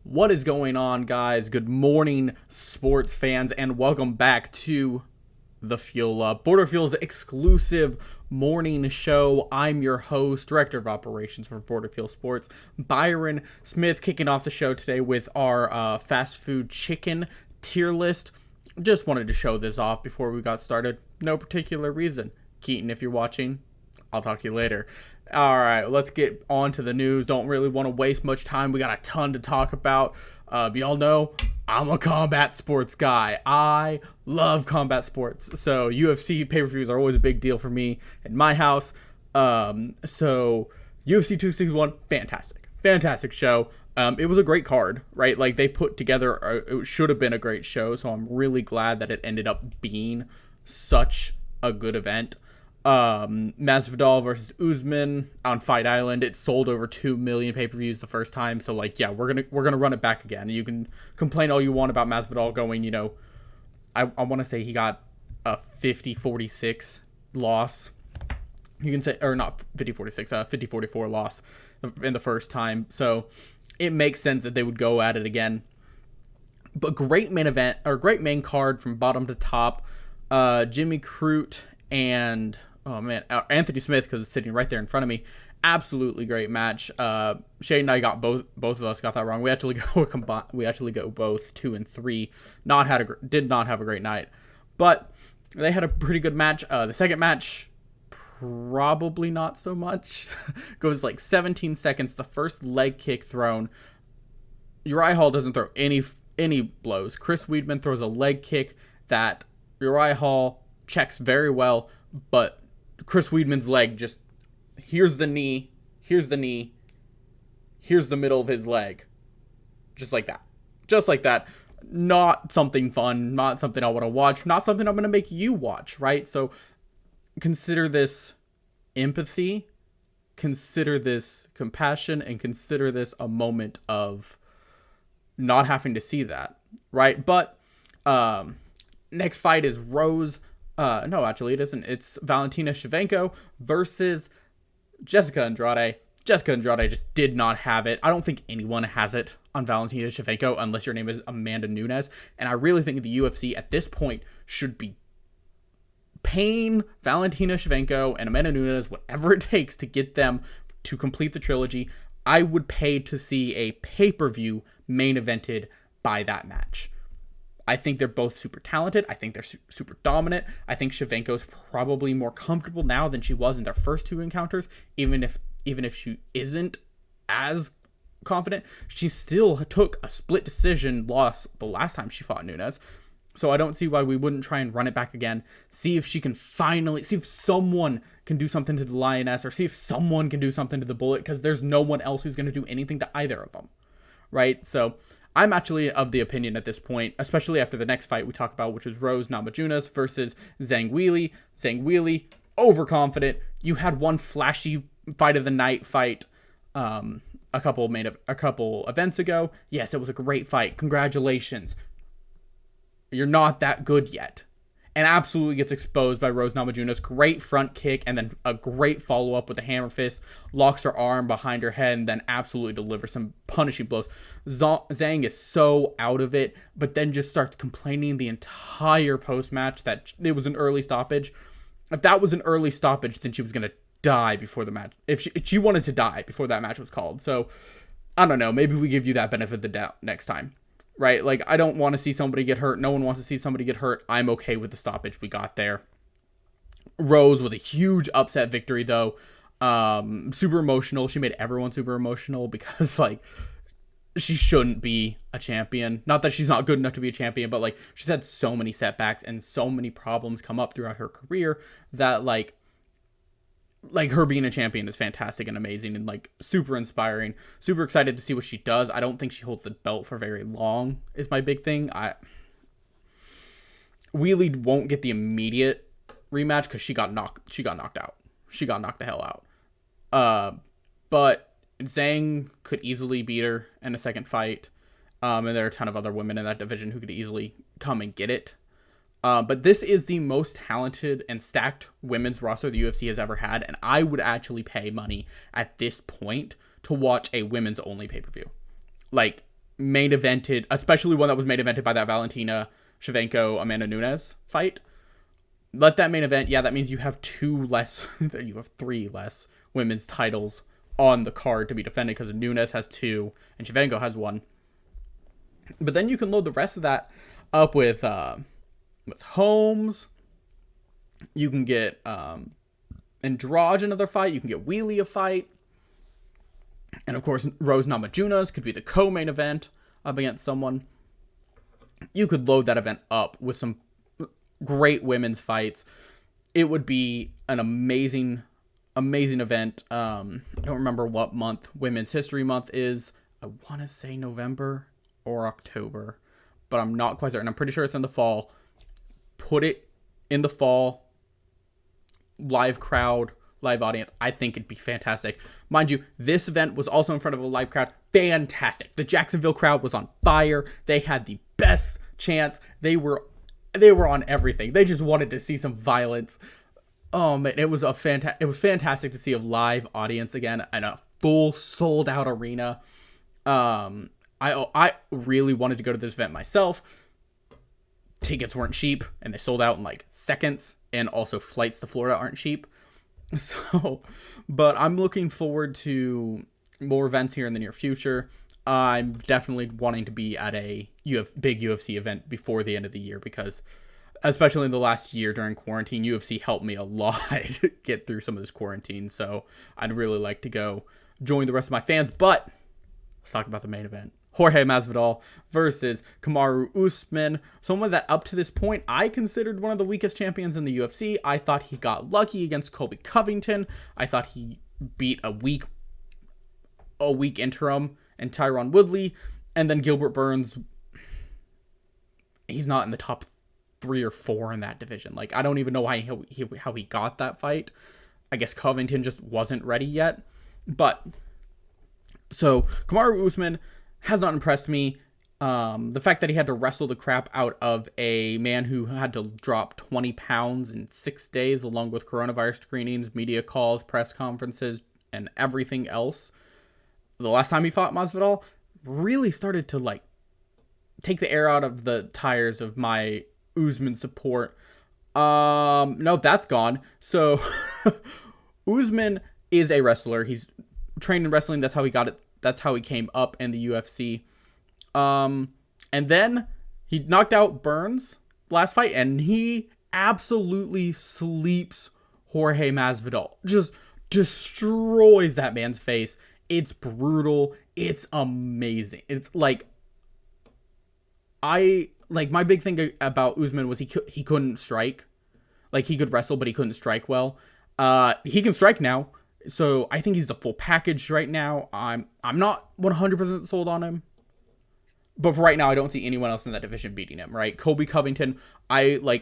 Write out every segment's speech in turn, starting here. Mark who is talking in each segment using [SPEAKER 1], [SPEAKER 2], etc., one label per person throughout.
[SPEAKER 1] What is going on, guys? Good morning, sports fans, and welcome back to the Fuel Up, Border Fuel's exclusive morning show. I'm your host, Director of Operations for Border Fuel Sports, Byron Smith, kicking off the show today with our fast food chicken tier list. Just wanted to show this off before we got started. No particular reason. Keaton, if you're watching, I'll talk to you later. All right, let's get on to the news. Don't really want to waste much time. We got a ton to talk about. Y'all know I'm a combat sports guy. I love combat sports. So UFC pay-per-views are always a big deal for me in my house. So UFC 261, fantastic show. It was a great card, right? Like they put together, it should have been a great show. So I'm really glad that it ended up being such a good event. Masvidal versus Usman on Fight Island. It sold over 2 million pay-per-views the first time. So like, yeah, we're gonna run it back again. You can complain all you want about Masvidal going, I want to say he got a 50-46 loss. You can say, or not 50-46, 50-44 loss in the first time. So it makes sense that they would go at it again. But great main event, or great main card from bottom to top. Jimmy Crute and Anthony Smith, because it's sitting right there in front of me. Absolutely great match. Shane and I got both of us got that wrong. We actually go both 2 and 3. Did not have a great night, but they had a pretty good match. The second match, probably not so much. Goes like 17 seconds. The first leg kick thrown. Uriah Hall doesn't throw any blows. Chris Weidman throws a leg kick that Uriah Hall checks very well, but Chris Weidman's leg just, here's the knee, here's the middle of his leg. Just like that. Not something fun, not something I want to watch, not something I'm going to make you watch, right? So consider this empathy, consider this compassion, and consider this a moment of not having to see that, right? But next fight is Rose. No, actually it isn't. It's Valentina Shivanko versus Jessica Andrade. Jessica Andrade just did not have it. I don't think anyone has it on Valentina Shivanko unless your name is Amanda Nunes. And I really think the UFC at this point should be paying Valentina Shivanko and Amanda Nunes whatever it takes to get them to complete the trilogy. I would pay to see a pay-per-view main evented by that match. I think they're both super talented. I think they're super dominant. I think Shivanko's probably more comfortable now than she was in their first 2 encounters. Even if she isn't as confident, she still took a split decision loss the last time she fought Nunes. So I don't see why we wouldn't try and run it back again. See if she can see if someone can do something to the Lioness, or see if someone can do something to the Bullet, because there's no one else who's going to do anything to either of them, right? So I'm actually of the opinion at this point, especially after the next fight we talk about, which is Rose Namajunas versus Zhang Weili. Zhang Weili, overconfident. You had one flashy fight of the night fight a couple events ago. Yes, it was a great fight. Congratulations. You're not that good yet. And absolutely gets exposed by Rose Namajunas. Great front kick, and then a great follow-up with the hammer fist. Locks her arm behind her head, and then absolutely delivers some punishing blows. Zhang is so out of it, but then just starts complaining the entire post-match that it was an early stoppage. If that was an early stoppage, then she was going to die before the match. If she wanted to die before that match was called. So, I don't know. Maybe we give you that benefit of the doubt next time. Right? Like, I don't want to see somebody get hurt. No one wants to see somebody get hurt. I'm okay with the stoppage we got there. Rose with a huge upset victory, though. Super emotional. She made everyone super emotional because, like, she shouldn't be a champion. Not that she's not good enough to be a champion, but, like, she's had so many setbacks and so many problems come up throughout her career that, like her being a champion is fantastic and amazing and, like, super inspiring. Super excited to see what she does. I don't think she holds the belt for very long is my big thing. Weili won't get the immediate rematch because she got knocked out. She got knocked the hell out. But Zhang could easily beat her in a second fight. And there are a ton of other women in that division who could easily come and get it. But this is the most talented and stacked women's roster the UFC has ever had, and I would actually pay money at this point to watch a women's only pay-per-view. Like, main evented, especially one that was main evented by that Valentina, Shivanko, Amanda Nunes fight. Let that main event, yeah, that means you have 2 less, you have 3 less women's titles on the card to be defended because Nunes has 2 and Shivanko has 1. But then you can load the rest of that up with Holmes. You can get Andrade another fight. You can get Wheelie a fight. And of course, Rose Namajunas could be the co-main event up against someone. You could load that event up with some great women's fights. It would be an amazing event. I don't remember what month Women's History Month is. I want to say November or October, but I'm not quite certain. I'm pretty sure it's in the fall. Put it in the fall. Live crowd, live audience. I think it'd be fantastic. Mind you, this event was also in front of a live crowd. Fantastic. The Jacksonville crowd was on fire. They had the best chance. They were on everything. They just wanted to see some violence. Man, it was fantastic to see a live audience again and a full sold out arena. I really wanted to go to this event myself. Tickets weren't cheap and they sold out in like seconds, and also flights to Florida aren't cheap. So, but I'm looking forward to more events here in the near future. I'm definitely wanting to be at a big UFC event before the end of the year because, especially in the last year during quarantine, UFC helped me a lot get through some of this quarantine. So I'd really like to go join the rest of my fans. But let's talk about the main event. Jorge Masvidal versus Kamaru Usman. Someone that up to this point I considered one of the weakest champions in the UFC. I thought he got lucky against Colby Covington. I thought he beat a weak interim and Tyron Woodley. And then Gilbert Burns, he's not in the top 3 or 4 in that division. Like, I don't even know how he got that fight. I guess Covington just wasn't ready yet. But, so, Kamaru Usman has not impressed me. The fact that he had to wrestle the crap out of a man who had to drop 20 pounds in 6 days, along with coronavirus screenings, media calls, press conferences, and everything else. The last time he fought Masvidal really started to, like, take the air out of the tires of my Usman support. No, that's gone. So, Usman is a wrestler. He's trained in wrestling. That's how he got it. That's how he came up in the UFC. And then he knocked out Burns last fight, and he absolutely sleeps Jorge Masvidal. Just destroys that man's face. It's brutal. It's amazing. It's like, my big thing about Usman was he couldn't strike. Like, he could wrestle, but he couldn't strike well. He can strike now. So I think he's the full package right now. I'm not 100% sold on him. But for right now, I don't see anyone else in that division beating him, right? Colby Covington,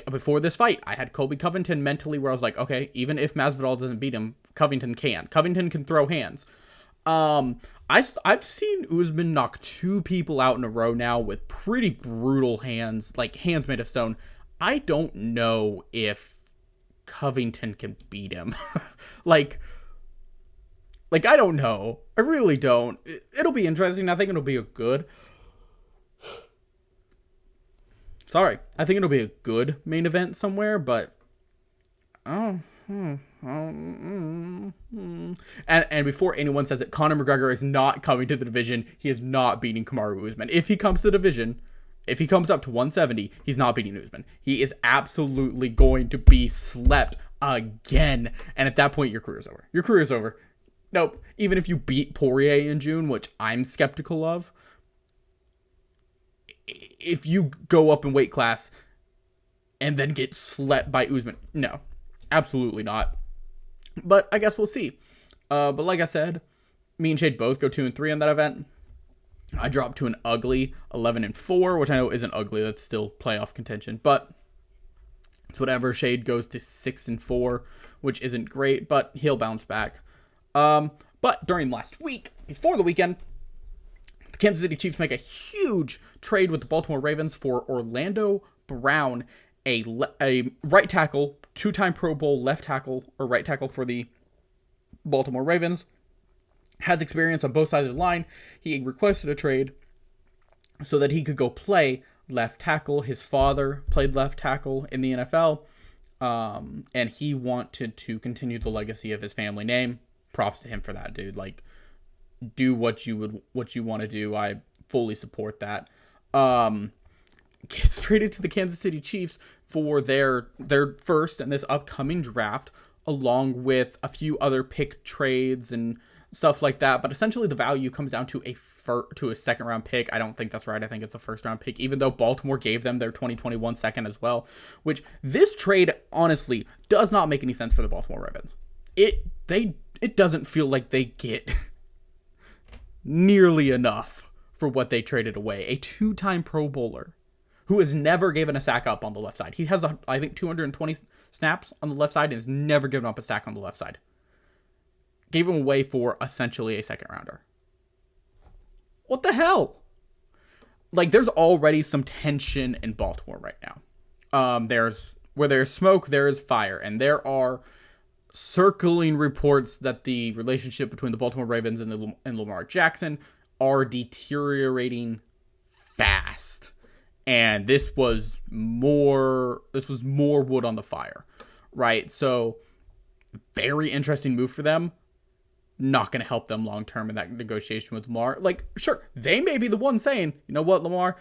[SPEAKER 1] before this fight, I had Colby Covington mentally where I was like, okay, even if Masvidal doesn't beat him, Covington can. Covington can throw hands. I've seen Usman knock 2 people out in a row now with pretty brutal hands, like hands made of stone. I don't know if Covington can beat him. I don't know. I really don't. It'll be interesting. I think it'll be a good... I think it'll be a good main event somewhere, but... And before anyone says it, Conor McGregor is not coming to the division. He is not beating Kamaru Usman. If he comes to the division, if he comes up to 170, he's not beating Usman. He is absolutely going to be slept again. And at that point, your career's over. Your career's over. Nope. Even if you beat Poirier in June, which I'm skeptical of, if you go up in weight class and then get slept by Usman, no, absolutely not. But I guess we'll see. But like I said, me and Shade both go 2-3 on that event. I dropped to an ugly 11-4, which I know isn't ugly. That's still playoff contention, but it's whatever. Shade goes to 6-4, which isn't great, but he'll bounce back. But during last week, before the weekend, the Kansas City Chiefs make a huge trade with the Baltimore Ravens for Orlando Brown, a right tackle, 2-time Pro Bowl left tackle or right tackle for the Baltimore Ravens. Has experience on both sides of the line. He requested a trade. so that he could go play left tackle. His father played left tackle in the NFL, and he wanted to continue the legacy of his family name. Props to him for that, dude. Like, do what you want to do. I fully support that. Gets traded to the Kansas City Chiefs for their first in this upcoming draft, along with a few other pick trades and stuff like that. But essentially, the value comes down to a second round pick. I don't think that's right. I think it's a first round pick, even though Baltimore gave them their 2021 second as well. Which this trade honestly does not make any sense for the Baltimore Ravens. It doesn't feel like they get nearly enough for what they traded away. A 2-time Pro Bowler who has never given a sack up on the left side. He has, I think, 220 snaps on the left side and has never given up a sack on the left side. Gave him away for essentially a second rounder. What the hell? Like, there's already some tension in Baltimore right now. Where there's smoke, there is fire. And there are circling reports that the relationship between the Baltimore Ravens and Lamar Jackson are deteriorating fast. And this was more wood on the fire, right? So, very interesting move for them. Not going to help them long term in that negotiation with Lamar. Like, sure, they may be the one saying, you know what, Lamar,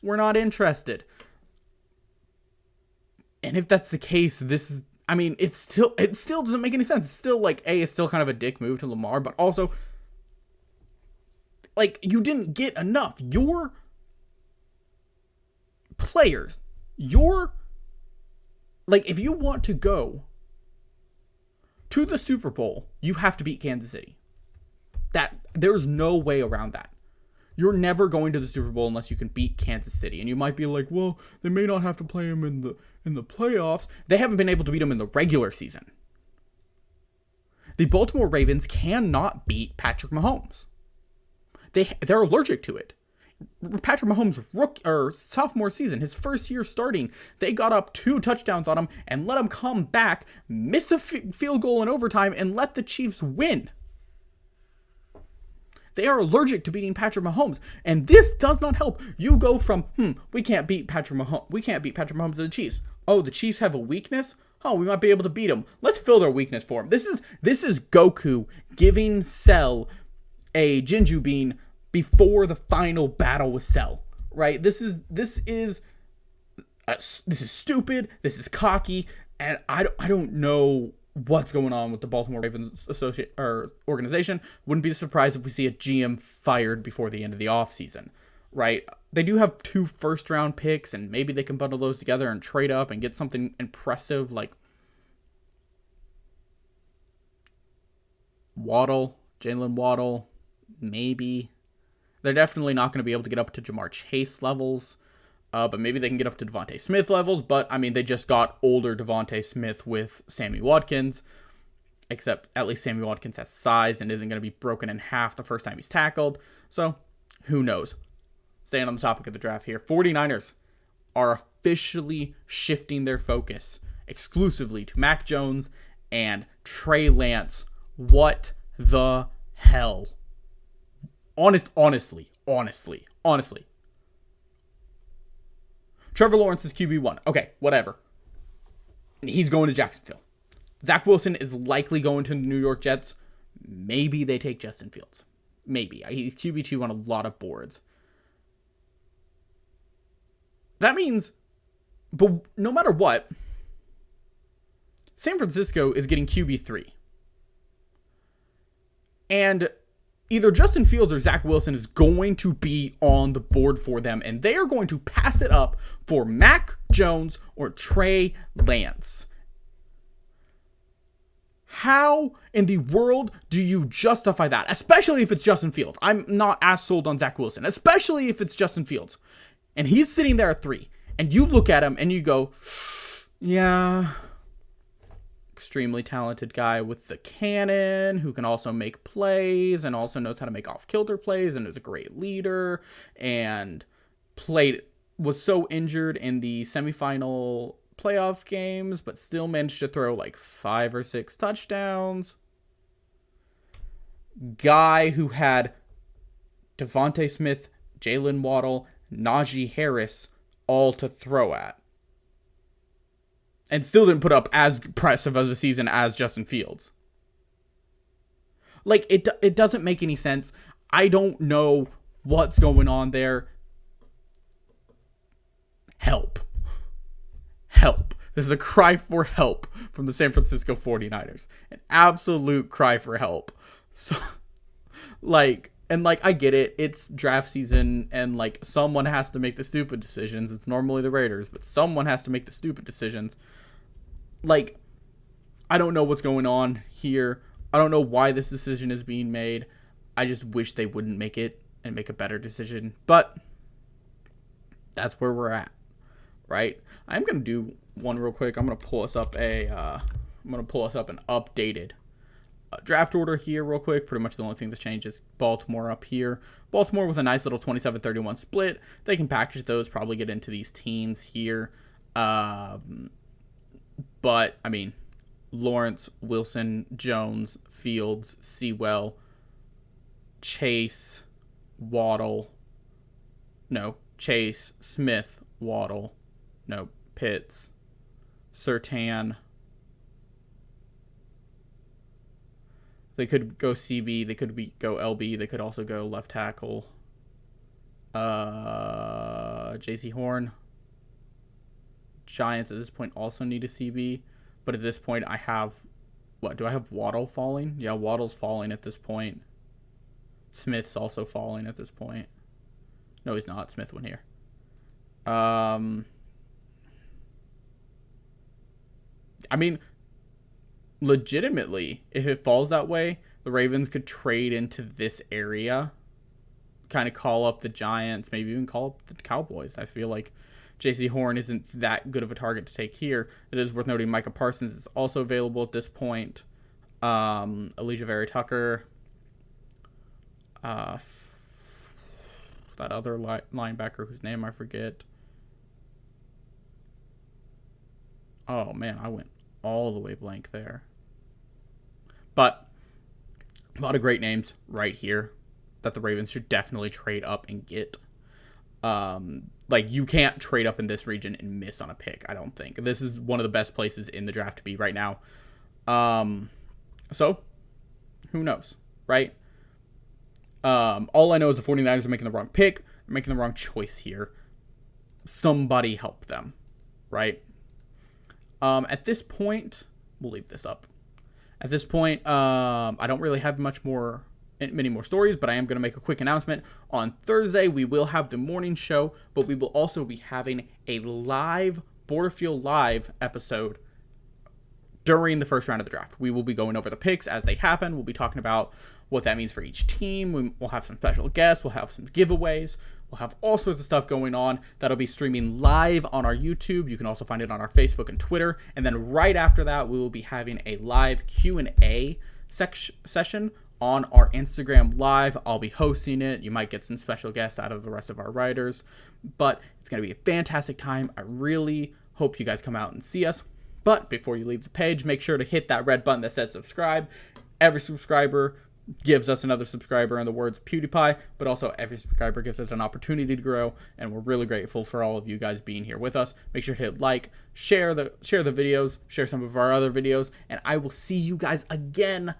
[SPEAKER 1] we're not interested. And if that's the case, it still doesn't make any sense. It's still like, it's still kind of a dick move to Lamar, but also, like, you didn't get enough. Your players, if you want to go to the Super Bowl, you have to beat Kansas City. There's no way around that. You're never going to the Super Bowl unless you can beat Kansas City. And you might be like, well, they may not have to play them in the playoffs. They haven't been able to beat them in the regular season. The Baltimore Ravens cannot beat Patrick Mahomes. They're allergic to it. Patrick Mahomes' sophomore season, his first year starting, they got up 2 touchdowns on him and let him come back, miss a field goal in overtime, and let the Chiefs win. They are allergic to beating Patrick Mahomes, and this does not help. You go from, we can't beat Patrick Mahomes to the Chiefs. Oh, the Chiefs have a weakness? Oh, we might be able to beat them. Let's fill their weakness for them. This is Goku giving Cell a Jinju bean before the final battle with Cell, right? This is stupid. This is cocky, and I don't know what's going on with the Baltimore Ravens organization. Wouldn't be surprised if we see a GM fired before the end of the offseason, right? They do have 2 first-round picks, and maybe they can bundle those together and trade up and get something impressive like Jalen Waddle, maybe. They're definitely not going to be able to get up to Jamar Chase levels, but maybe they can get up to Devontae Smith levels. But, they just got older Devontae Smith with Sammy Watkins, except at least Sammy Watkins has size and isn't going to be broken in half the first time he's tackled. So, who knows? Staying on the topic of the draft here, 49ers are officially shifting their focus exclusively to Mac Jones and Trey Lance. What the hell? Honestly. Trevor Lawrence is QB1. Okay, whatever. He's going to Jacksonville. Zach Wilson is likely going to the New York Jets. Maybe they take Justin Fields. Maybe. He's QB2 on a lot of boards. That means, but no matter what, San Francisco is getting QB3. And either Justin Fields or Zach Wilson is going to be on the board for them, and they are going to pass it up for Mac Jones or Trey Lance. How in the world do you justify that? Especially if it's Justin Fields. I'm not as sold on Zach Wilson, especially if it's Justin Fields. And he's sitting there at 3, and you look at him and you go, yeah, extremely talented guy with the cannon who can also make plays and also knows how to make off-kilter plays and is a great leader and was so injured in the semifinal playoff games but still managed to throw like 5 or 6 touchdowns. Guy who had Devontae Smith, Jalen Waddle, Najee Harris all to throw at. And still didn't put up as impressive of a season as Justin Fields. Like, it doesn't make any sense. I don't know what's going on there. Help. Help. This is a cry for help from the San Francisco 49ers. An absolute cry for help. So, I get it. It's draft season, and, someone has to make the stupid decisions. It's normally the Raiders, but someone has to make the stupid decisions. I don't know what's going on here. I don't know why this decision is being made. I just wish they wouldn't make it and make a better decision. But that's where we're at, right? I'm gonna do one real quick. I'm gonna pull us up an updated draft order here real quick. Pretty much the only thing that's changed is Baltimore up here. Baltimore with a nice little 27-31 split. They can package those, probably get into these teens here. But I mean, Lawrence, Wilson, Jones, Fields, Sewell, Chase, Smith, Waddle, Pitts, Surtain. They could go CB, they could go LB, they could also go left tackle. JC Horn. Giants at this point also need a CB. But at this point, I have... What? Do I have Waddle falling? Yeah, Waddle's falling at this point. Smith's also falling at this point. No, he's not. Smith went here. I mean, legitimately, if it falls that way, the Ravens could trade into this area. Kind of call up the Giants. Maybe even call up the Cowboys. I feel like J.C. Horn isn't that good of a target to take here. It is worth noting Micah Parsons is also available at this point. Elijah Vera Tucker. That other linebacker whose name I forget. Oh, man, I went all the way blank there. But a lot of great names right here that the Ravens should definitely trade up and get. You can't trade up in this region and miss on a pick, I don't think. This is one of the best places in the draft to be right now. So, who knows, right? All I know is the 49ers are making the wrong pick. They're making the wrong choice here. Somebody help them, right? At this point, we'll leave this up. At this point, I don't really have many more stories, but I am going to make a quick announcement. On Thursday, we will have the morning show, but we will also be having a live Borderfield Live episode during the first round of the draft. We will be going over the picks as they happen. We'll be talking about what that means for each team. We'll have some special guests. We'll have some giveaways. We'll have all sorts of stuff going on. That'll be streaming live on our YouTube. You can also find it on our Facebook and Twitter. And then right after that, we will be having a live Q&A session on our Instagram Live. I'll be hosting it. You might get some special guests out of the rest of our writers. But it's going to be a fantastic time. I really hope you guys come out and see us. But before you leave the page, make sure to hit that red button that says subscribe. Every subscriber gives us another subscriber, in the words PewDiePie, but also every subscriber gives us an opportunity to grow, and we're really grateful for all of you guys being here with us. Make sure to hit like, share the videos, share some of our other videos, and I will see you guys again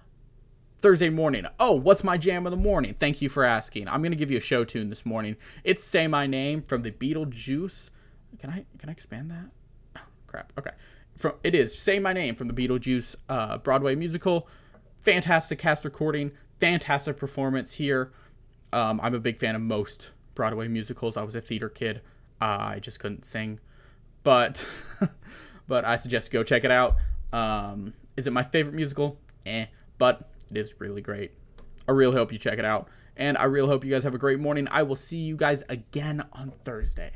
[SPEAKER 1] Thursday morning. Oh, what's my jam of the morning? Thank you for asking. I'm going to give you a show tune this morning. It's Say My Name from the Beetlejuice. Can I expand that? Oh, crap. Okay. It is Say My Name from the Beetlejuice Broadway musical. Fantastic cast recording, fantastic performance here. I'm a big fan of most Broadway musicals. I was a theater kid. I just couldn't sing, but I suggest go check it out. Is it my favorite musical? But it is really great. I really hope you check it out, and I really hope you guys have a great morning. I will see you guys again on Thursday.